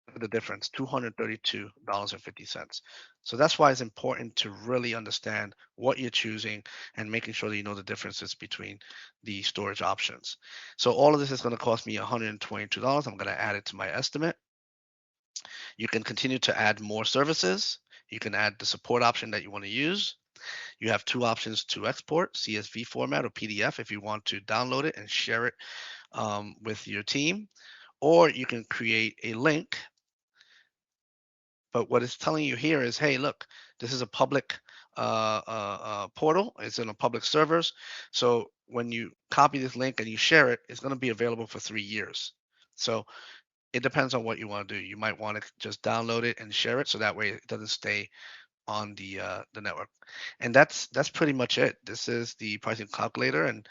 look at the difference, $232.50. So that's why it's important to really understand what you're choosing and making sure that you know the differences between the storage options. So all of this is going to cost me $122. I'm going to add it to my estimate. You can continue to add more services. You can add the support option that you want to use. You have two options to export, CSV format or PDF if you want to download it and share it with your team, or you can create a link. But what it's telling you here is, hey, look, this is a public portal. It's in a public servers. So when you copy this link and you share it, it's going to be available for 3 years. So it depends on what you want to do. You might want to just download it and share it so that way it doesn't stay on the network. And that's pretty much it. This is the pricing calculator, and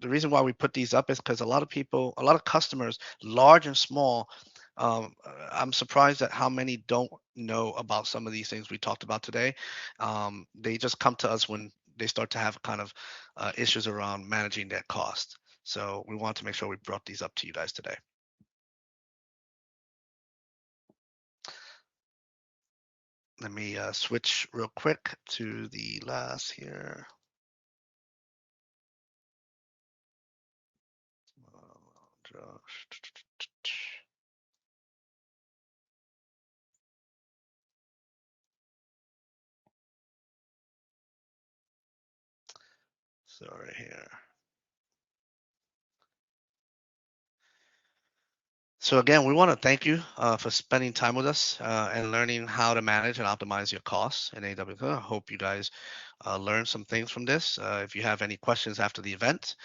the reason why we put these up is because a lot of customers, large and small, I'm surprised at how many don't know about some of these things we talked about today. They just come to us when they start to have kind of issues around managing their cost. So we want to make sure we brought these up to you guys today. Let me switch real quick to the last here. Sorry here. So again, we want to thank you for spending time with us and learning how to manage and optimize your costs in AWS. I hope you guys learned some things from this. If you have any questions after the event,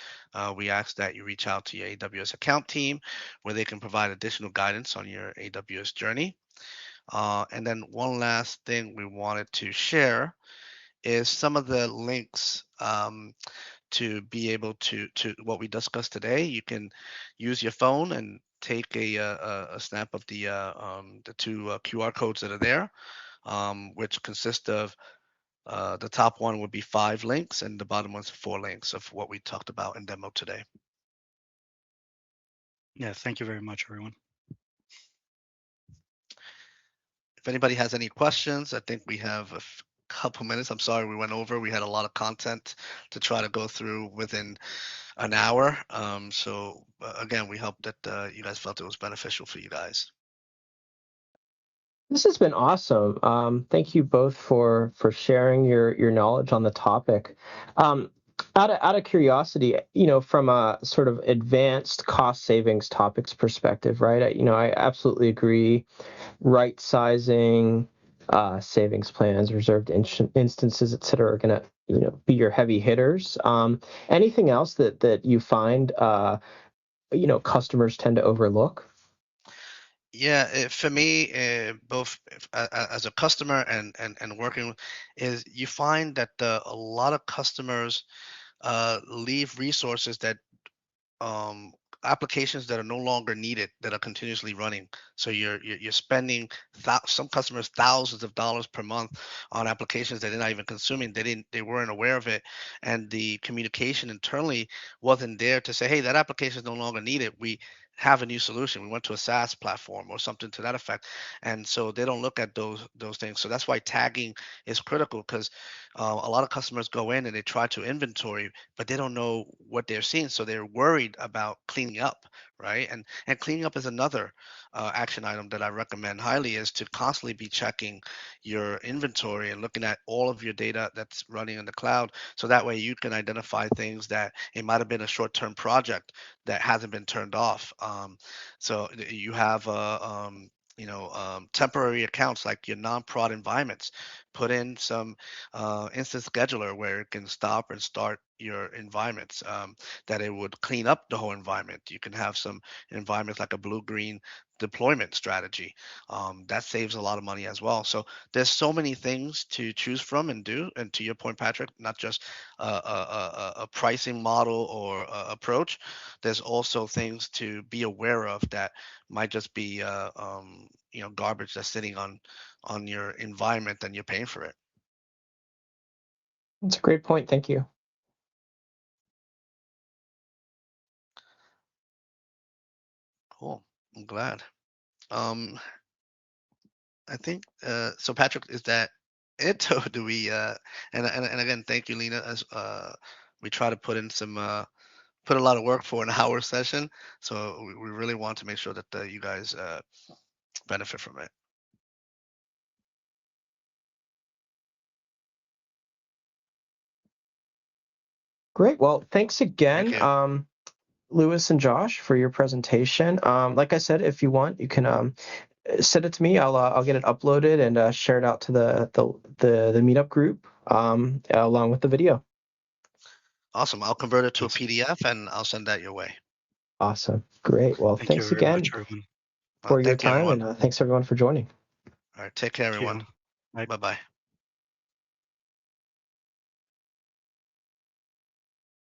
we ask that you reach out to your AWS account team where they can provide additional guidance on your AWS journey. And then one last thing we wanted to share is some of the links to be able to what we discussed today. You can use your phone and take a snap of the two QR codes that are there, which consist of The top one would be 5 links, and the bottom one's 4 links of what we talked about in demo today. Yeah, thank you very much, everyone. If anybody has any questions, I think we have a couple minutes. I'm sorry we went over. We had a lot of content to try to go through within an hour. So again, we hope that you guys felt it was beneficial for you guys. This has been awesome. Thank you both for sharing your knowledge on the topic. Out of curiosity, from a sort of advanced cost savings topics perspective, right? I absolutely agree. Right-sizing, savings plans, reserved instances, et cetera, are going to be your heavy hitters. Anything else that you find customers tend to overlook? Yeah, for me, both as a customer and working, is you find that a lot of customers leave resources that um, applications that are no longer needed that are continuously running. So you're spending some customers thousands of dollars per month on applications that they're not even consuming. They weren't aware of it, and the communication internally wasn't there to say, hey, that application is no longer needed. We have a new solution. We went to a SaaS platform or something to that effect, and so they don't look at those things. So that's why tagging is critical, because a lot of customers go in and they try to inventory, but they don't know what they're seeing, so they're worried about cleaning up, right? And cleaning up is another action item that I recommend highly, is to constantly be checking your inventory and looking at all of your data that's running in the cloud, so that way you can identify things that it might have been a short-term project that hasn't been turned off. So you have temporary accounts like your non-prod environments. Put in some instance scheduler where it can stop and start your environments, that it would clean up the whole environment. You can have some environments like a blue-green deployment strategy, that saves a lot of money as well. So there's so many things to choose from and do. And to your point, Patrick, not just a pricing model or approach. There's also things to be aware of that might just be garbage that's sitting on your environment and you're paying for it. That's a great point. Thank you. Cool. I'm glad. I think so. Patrick, is that it? Or do we? And again, thank you, Lena. As we try to put in some put a lot of work for an hour session, so we really want to make sure that you guys benefit from it. Great. Well, thanks again, Thank you. Lewis and Josh, for your presentation. Like I said, if you want, you can send it to me. I'll get it uploaded and share it out to the meetup group along with the video. Awesome. I'll convert it to a Awesome. PDF and I'll send that your way. Awesome. Great. Well, Thank you thanks very again much, everyone. for your Thank you, time, everyone. and thanks everyone for joining. All right. Take care, Thank you. everyone. Bye. Bye bye.